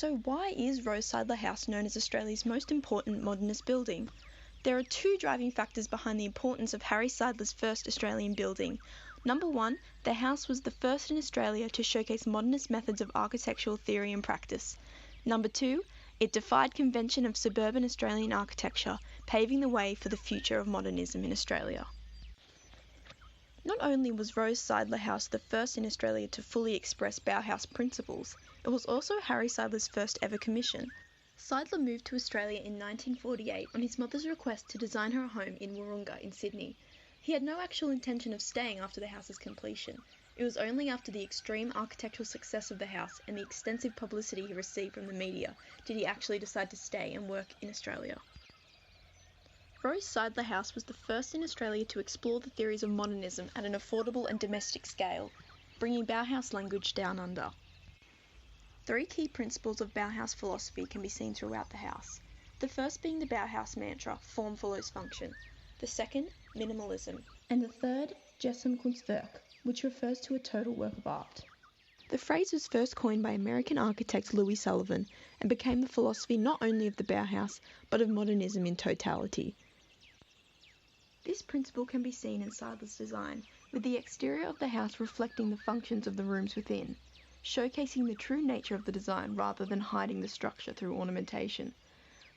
So why is Rose Seidler House known as Australia's most important modernist building? There are two driving factors behind the importance of Harry Seidler's first Australian building. Number one, the house was the first in Australia to showcase modernist methods of architectural theory and practice. Number two, it defied convention of suburban Australian architecture, paving the way for the future of modernism in Australia. Not only was Rose Seidler House the first in Australia to fully express Bauhaus principles, it was also Harry Seidler's first ever commission. Seidler moved to Australia in 1948 on his mother's request to design her a home in Wahroonga in Sydney. He had no actual intention of staying after the house's completion. It was only after the extreme architectural success of the house and the extensive publicity he received from the media did he actually decide to stay and work in Australia. Rose Seidler House was the first in Australia to explore the theories of modernism at an affordable and domestic scale, bringing Bauhaus language down under. Three key principles of Bauhaus philosophy can be seen throughout the house. The first being the Bauhaus mantra, form follows function. The second, minimalism. And the third, Gesamtkunstwerk, which refers to a total work of art. The phrase was first coined by American architect Louis Sullivan and became the philosophy not only of the Bauhaus, but of modernism in totality. This principle can be seen in Seidler's design, with the exterior of the house reflecting the functions of the rooms within, showcasing the true nature of the design rather than hiding the structure through ornamentation.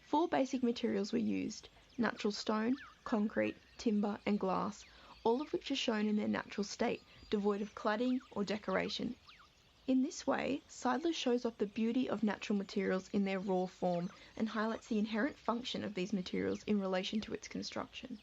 Four basic materials were used: natural stone, concrete, timber and glass, all of which are shown in their natural state, devoid of cladding or decoration. In this way, Seidler shows off the beauty of natural materials in their raw form and highlights the inherent function of these materials in relation to its construction.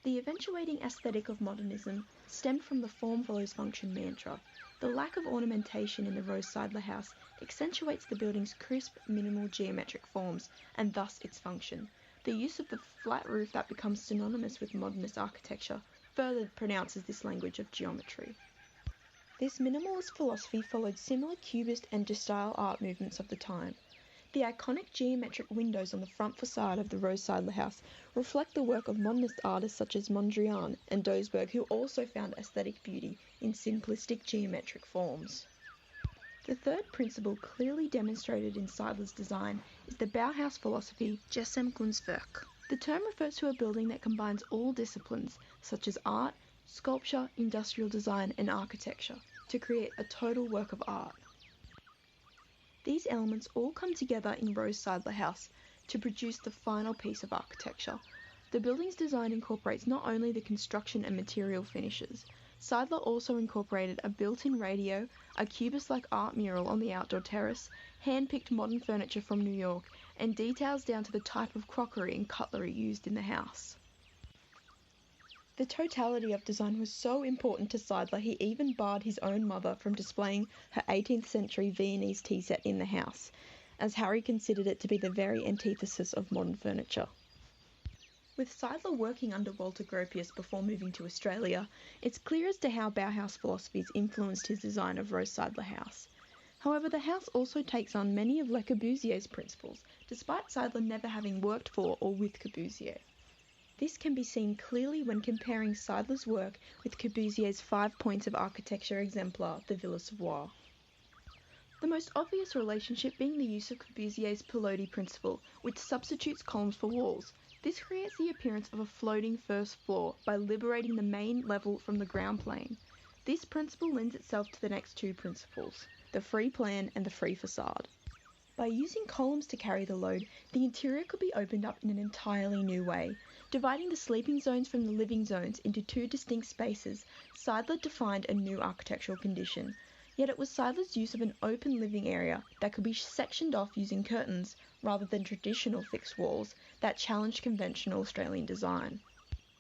The eventuating aesthetic of modernism stemmed from the form follows function mantra. The lack of ornamentation in the Rose Seidler House accentuates the building's crisp, minimal geometric forms, and thus its function. The use of the flat roof that becomes synonymous with modernist architecture further pronounces this language of geometry. This minimalist philosophy followed similar cubist and Gestile art movements of the time. The iconic geometric windows on the front facade of the Rose Seidler House reflect the work of modernist artists such as Mondrian and Doesberg, who also found aesthetic beauty in simplistic geometric forms. The third principle clearly demonstrated in Seidler's design is the Bauhaus philosophy, Gesamtkunstwerk. The term refers to a building that combines all disciplines, such as art, sculpture, industrial design and architecture, to create a total work of art. These elements all come together in Rose Seidler House to produce the final piece of architecture. The building's design incorporates not only the construction and material finishes. Seidler also incorporated a built-in radio, a cubist-like art mural on the outdoor terrace, hand-picked modern furniture from New York, and details down to the type of crockery and cutlery used in the house. The totality of design was so important to Seidler he even barred his own mother from displaying her 18th century Viennese tea set in the house, as Harry considered it to be the very antithesis of modern furniture. With Seidler working under Walter Gropius before moving to Australia, it's clear as to how Bauhaus philosophies influenced his design of Rose Seidler House. However, the house also takes on many of Le Corbusier's principles, despite Seidler never having worked for or with Corbusier. This can be seen clearly when comparing Seidler's work with Corbusier's 5 points of architecture exemplar, the Villa Savoye. The most obvious relationship being the use of Corbusier's Pilotis principle, which substitutes columns for walls. This creates the appearance of a floating first floor by liberating the main level from the ground plane. This principle lends itself to the next two principles, the free plan and the free facade. By using columns to carry the load, the interior could be opened up in an entirely new way. Dividing the sleeping zones from the living zones into two distinct spaces, Seidler defined a new architectural condition. Yet it was Seidler's use of an open living area that could be sectioned off using curtains, rather than traditional fixed walls, that challenged conventional Australian design.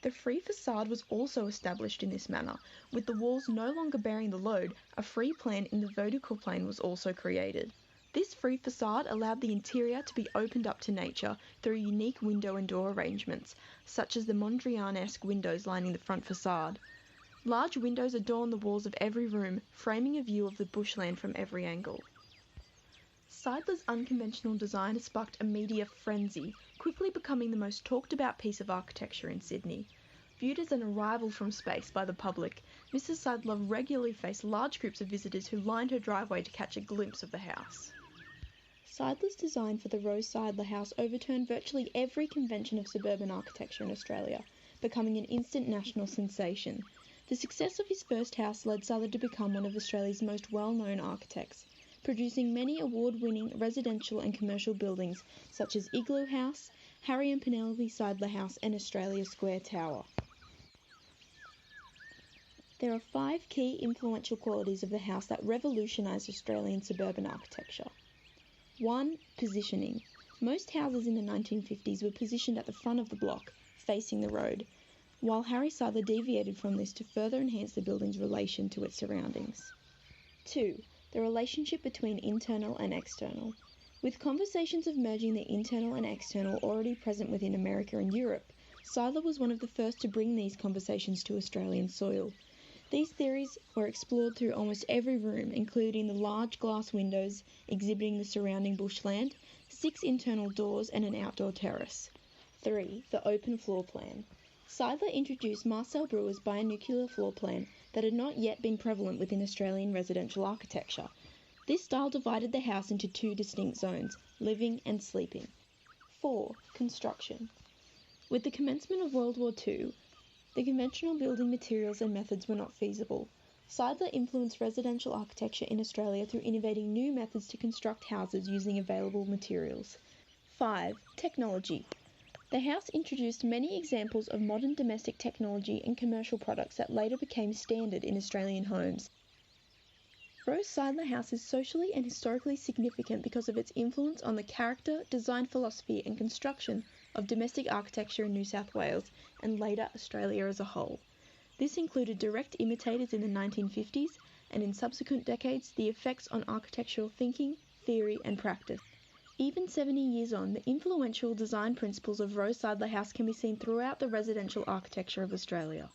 The free facade was also established in this manner. With the walls no longer bearing the load, a free plan in the vertical plane was also created. This free facade allowed the interior to be opened up to nature through unique window and door arrangements, such as the Mondrian-esque windows lining the front facade. Large windows adorn the walls of every room, framing a view of the bushland from every angle. Seidler's unconventional design has sparked a media frenzy, quickly becoming the most talked about piece of architecture in Sydney. Viewed as an arrival from space by the public, Mrs. Seidler regularly faced large groups of visitors who lined her driveway to catch a glimpse of the house. Seidler's design for the Rose Seidler house overturned virtually every convention of suburban architecture in Australia, becoming an instant national sensation. The success of his first house led Seidler to become one of Australia's most well-known architects, producing many award-winning residential and commercial buildings such as Igloo House, Harry and Penelope Seidler House and Australia Square Tower. There are 5 key influential qualities of the house that revolutionised Australian suburban architecture. 1. Positioning. Most houses in the 1950s were positioned at the front of the block, facing the road, while Harry Seidler deviated from this to further enhance the building's relation to its surroundings. 2. The relationship between internal and external. With conversations of merging the internal and external already present within America and Europe, Seidler was one of the first to bring these conversations to Australian soil. These theories were explored through almost every room, including the large glass windows exhibiting the surrounding bushland, 6 internal doors and an outdoor terrace. 3. The open floor plan. Seidler introduced Marcel Breuer's binuclear floor plan that had not yet been prevalent within Australian residential architecture. This style divided the house into 2 distinct zones, living and sleeping. 4. Construction. With the commencement of World War II, the conventional building materials and methods were not feasible. Seidler influenced residential architecture in Australia through innovating new methods to construct houses using available materials. 5. Technology. The house introduced many examples of modern domestic technology and commercial products that later became standard in Australian homes. Rose Seidler House is socially and historically significant because of its influence on the character, design philosophy and construction of domestic architecture in New South Wales and later Australia as a whole. This included direct imitators in the 1950s and in subsequent decades the effects on architectural thinking, theory and practice. Even 70 years on, the influential design principles of Rose Seidler House can be seen throughout the residential architecture of Australia.